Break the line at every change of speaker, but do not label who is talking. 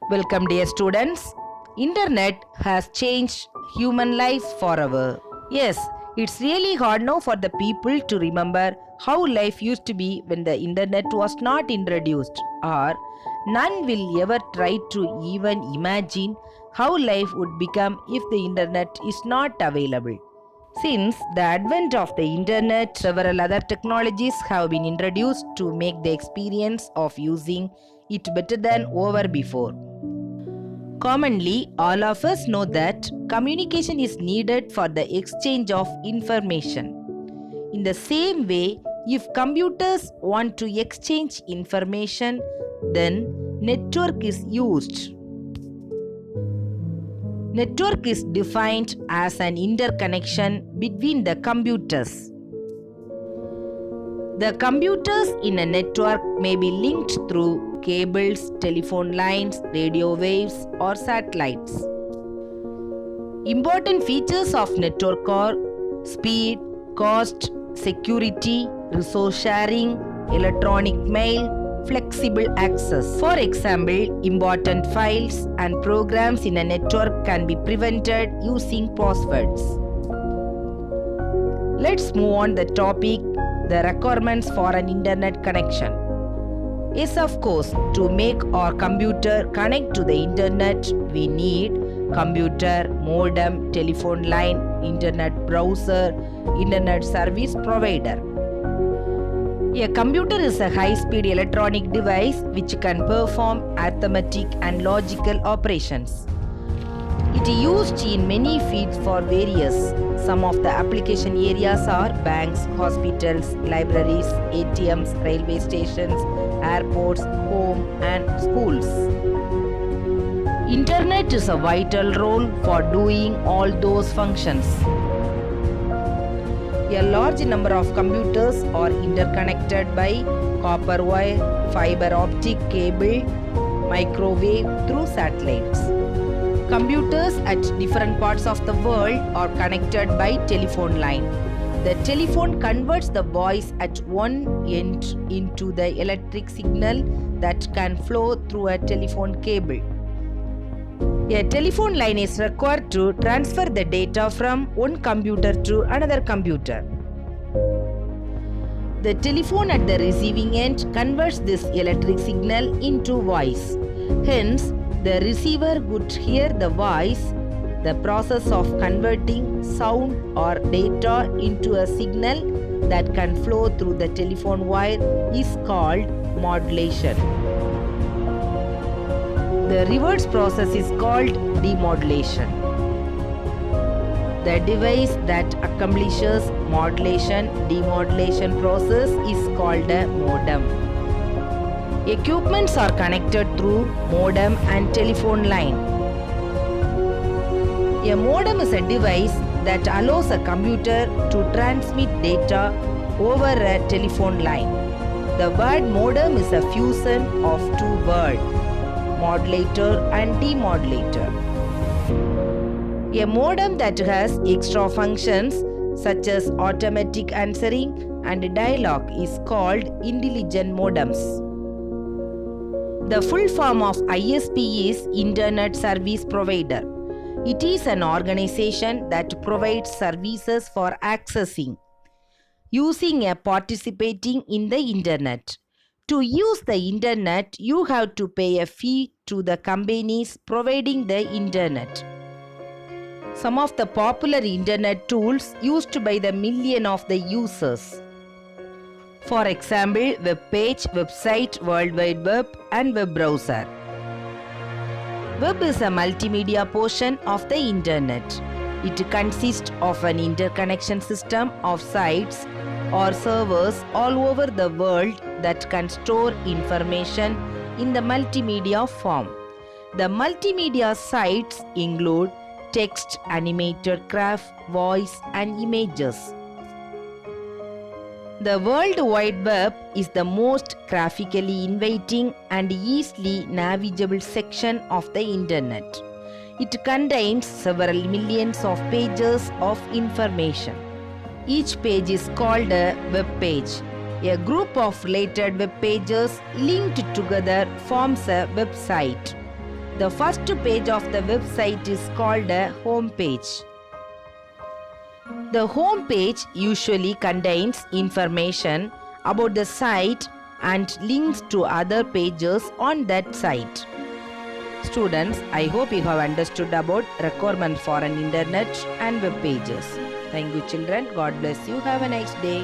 Welcome dear students. Internet has changed human life forever. Yes, it's really hard now for the people to remember how life used to be when the internet was not introduced, or none will ever try to even imagine how life would become if the internet is not available. Since the advent of the internet, several other technologies have been introduced to make the experience of using it better than ever before. Commonly, all of us know that communication is needed for the exchange of information. In the same way, if computers want to exchange information, then network is used. Network is defined as an interconnection between the computers. The computers in a network may be linked through cables, telephone lines, radio waves, or satellites. Important features of network are speed, cost, security, resource sharing, electronic mail, flexible access. For example, important files and programs in a network can be prevented using passwords. Let's move on the topic, the requirements for an internet connection. Yes, of course, to make our computer connect to the internet, we need computer, modem, telephone line, internet browser, internet service provider. A computer is a high-speed electronic device which can perform arithmetic and logical operations. It is used in many fields for various. Some of the application areas are banks, hospitals, libraries, ATMs, railway stations, airports, home and schools. Internet is a vital role for doing all those functions. A large number of computers are interconnected by copper wire, fiber optic cable, microwave through satellites. Computers at different parts of the world are connected by telephone line. The telephone converts the voice at one end into the electric signal that can flow through a telephone cable. A telephone line is required to transfer the data from one computer to another computer. The telephone at the receiving end converts this electric signal into voice. Hence, the receiver would hear the voice. The process of converting sound or data into a signal that can flow through the telephone wire is called modulation. The reverse process is called demodulation. The device that accomplishes modulation-demodulation process is called a modem. Equipments are connected through modem and telephone line. A modem is a device that allows a computer to transmit data over a telephone line. The word modem is a fusion of two words, modulator and demodulator. A modem that has extra functions such as automatic answering and dialogue is called intelligent modems. The full form of ISP is Internet Service Provider. It is an organization that provides services for accessing, using and participating in the internet. To use the internet, you have to pay a fee to the companies providing the internet. Some of the popular internet tools used by the million of the users. For example, web page, website, World Wide Web and web browser. Web is a multimedia portion of the internet. It consists of an interconnection system of sites or servers all over the world that can store information in the multimedia form. The multimedia sites include text, animated graph, voice and images. The World Wide Web is the most graphically inviting and easily navigable section of the internet. It contains several millions of pages of information. Each page is called a web page. A group of related web pages linked together forms a website. The first page of the website is called a home page. The home page usually contains information about the site and links to other pages on that site. Students, I hope you have understood about requirement for an internet and web pages. Thank you children. God bless you. Have a nice day.